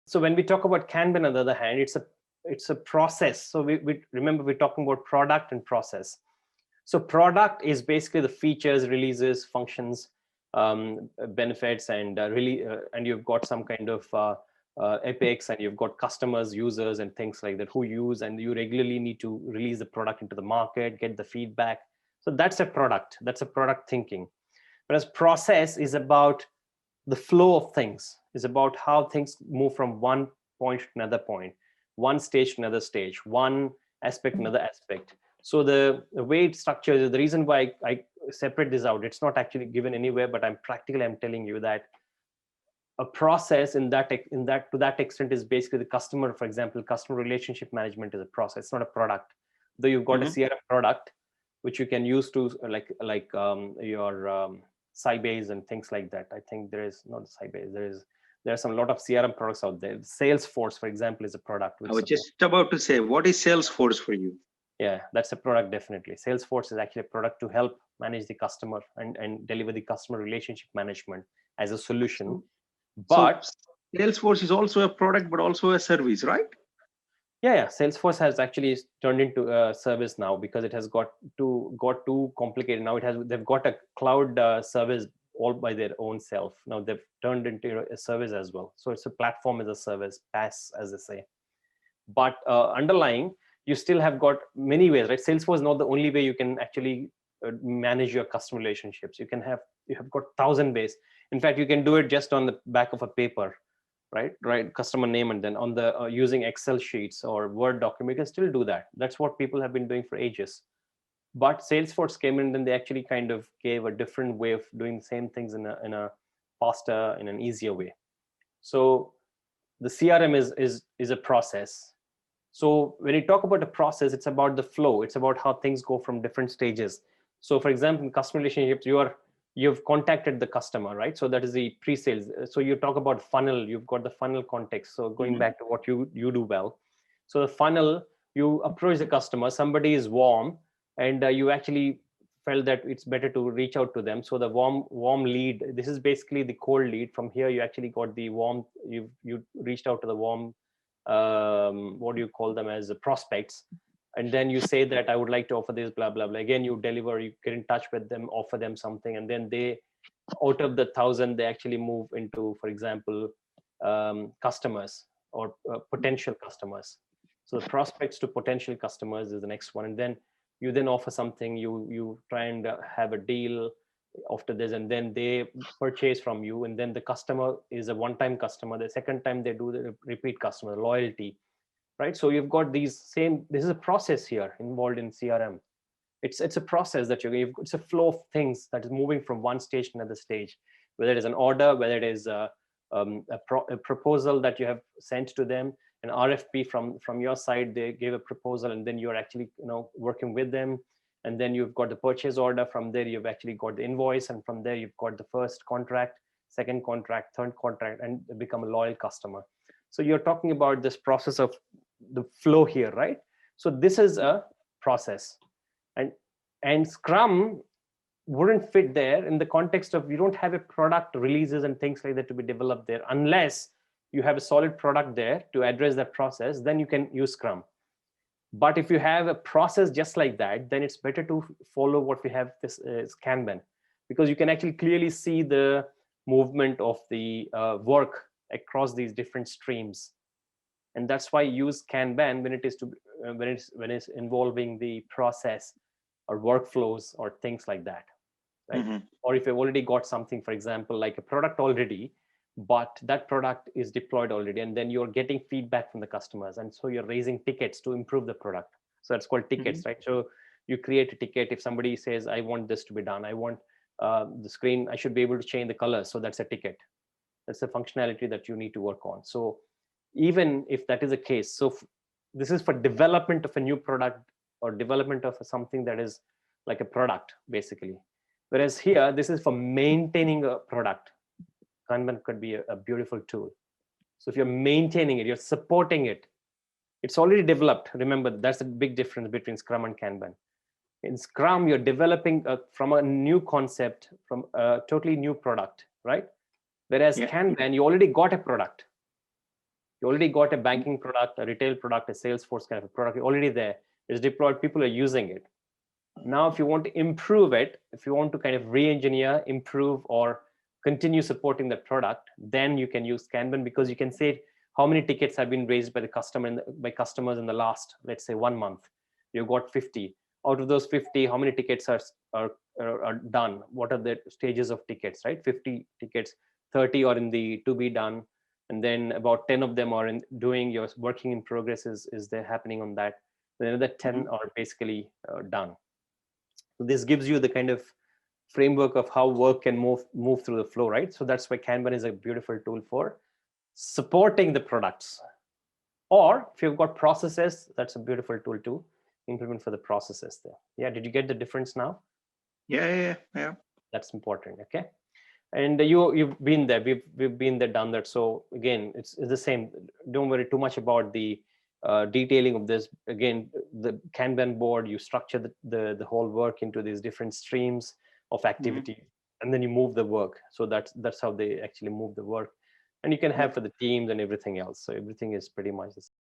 So when we talk about Kanban, on the other hand, it's a process. So we remember we're talking about product and process. So product is basically the features, releases, functions, benefits, and and you've got some kind of epics, and you've got customers, users, and things like that who use, and you regularly need to release the product into the market, get the feedback. So that's a product. That's a product thinking. Whereas process is about the flow of things, is about how things move from one point to another point, one stage to another stage, one aspect to another aspect. So the way it structures is the reason why I separate this out. It's not actually given anywhere, but I'm telling you that a process in that to that extent is basically the customer. For example, customer relationship management is a process, it's not a product. Though you've got a CRM product which you can use to like your Sybase and things like that. I think there is not Sybase. There are some lot of CRM products out there. Salesforce, for example, is a product. I was just about to say, what is Salesforce for you? Yeah, that's a product, definitely. Salesforce is actually a product to help manage the customer and deliver the customer relationship management as a solution. But so Salesforce is also a product, but also a service, right? Yeah. Salesforce has actually turned into a service now because it has got too complicated. Now they've got a cloud service all by their own self. Now they've turned into a service as well. So it's a platform as a service, PaaS as they say. But underlying, you still have got many ways, right? Salesforce is not the only way you can actually manage your customer relationships. You have got 1,000 ways. In fact, you can do it just on the back of a paper. Right, customer name, and then on the using Excel sheets or Word document, you can still do that. That's what people have been doing for ages. But Salesforce came in, and then they actually kind of gave a different way of doing the same things in a faster, in an easier way. So the CRM is a process. So when you talk about a process, it's about the flow. It's about how things go from different stages. So for example, in customer relationships, you've contacted the customer, right? So that is the pre-sales. So you talk about funnel, you've got the funnel context. So going back to what you do well. So the funnel, you approach the customer, somebody is warm, and you actually felt that it's better to reach out to them. So the warm lead, this is basically the cold lead. From here, you actually got the warm, you reached out to the warm, what do you call them, as the prospects. And then you say that I would like to offer this, blah, blah, blah. Again, you deliver, you get in touch with them, offer them something. And then they, out of the 1,000, they actually move into, for example, customers or potential customers. So the prospects to potential customers is the next one. And then you then offer something, you try and have a deal after this, and then they purchase from you. And then the customer is a one-time customer. The second time they do the repeat customer, loyalty. Right, so you've got this is a process here involved in CRM. It's a process that it's a flow of things that is moving from one stage to another stage, whether it is an order, whether it is a proposal that you have sent to them, an RFP from your side, they gave a proposal, and then you're actually working with them, and then you've got the purchase order. From there, you've actually got the invoice, and from there you've got the first contract, second contract, third contract, and become a loyal customer. So you're talking about this process of the flow here, right? So this is a process, and Scrum wouldn't fit there in the context of you don't have a product releases and things like that to be developed there unless you have a solid product there to address that process. Then you can use Scrum. But if you have a process just like that, then it's better to follow what we have, this Kanban, because you can actually clearly see the movement of the work across these different streams. And that's why you use Kanban when it's involving the process or workflows or things like that, right? Or if you've already got something, for example, like a product already, but that product is deployed already, and then you're getting feedback from the customers, and so you're raising tickets to improve the product. So that's called tickets, right? So you create a ticket. If somebody says, I want this to be done, I want the screen, I should be able to change the color, so that's a ticket. That's a functionality that you need to work on. So even if that is the case, so this is for development of a new product or development of something that is like a product, basically. Whereas here, this is for maintaining a product. Kanban could be a beautiful tool. So if you're maintaining it, you're supporting it, it's already developed. Remember, that's a big difference between Scrum and Kanban. In Scrum, you're developing from a new concept, from a totally new product, right? Whereas Kanban, you already got a product. You already got a banking product, a retail product, a Salesforce kind of a product already there. It's deployed, people are using it. Now, if you want to improve it, if you want to kind of re-engineer, improve, or continue supporting the product, then you can use Kanban, because you can say how many tickets have been raised by the customer by customers in the last, let's say, 1 month. You've got 50. Out of those 50, how many tickets are done? What are the stages of tickets, right? 50 tickets, 30 are in the to be done, and then about 10 of them are in doing your working in progress is there happening on that. Then another 10 are basically done. So this gives you the kind of framework of how work can move through the flow, right? So that's why Kanban is a beautiful tool for supporting the products. Or if you've got processes, that's a beautiful tool to implement for the processes there. Yeah, did you get the difference now? Yeah. That's important. Okay. And you've been there, we've been there, done that. So again, it's the same. Don't worry too much about the detailing of this. Again, the Kanban board, you structure the whole work into these different streams of activity, and then you move the work. So that's how they actually move the work, and you can have for the teams and everything else. So everything is pretty much the same.